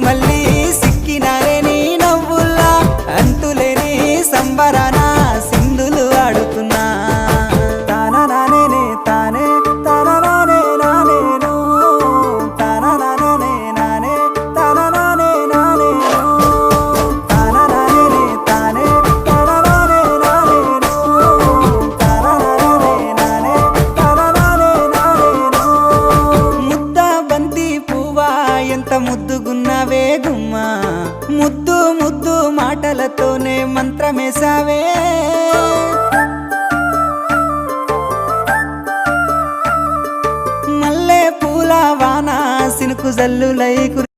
మళ్ళీ సిక్కినారే నీ నవ్వుల్లా అంతులేని సంబరాన సింధులు ఆడుతున్నా తాననానే తానే తాననానే నానేను తాననానే నానే తాననానే నానేను తాననానే తానే తాననానే నానేను తాననానే నానే తాననానే నానేను ముద్ద బంతి పువ్వా ఎంత ముద్దుగున్నావే గుమ్మా ముద్దు ముద్దు మాటలతోనే మంత్రమేసావే మల్లె పూల వాన సినుకు జల్లులై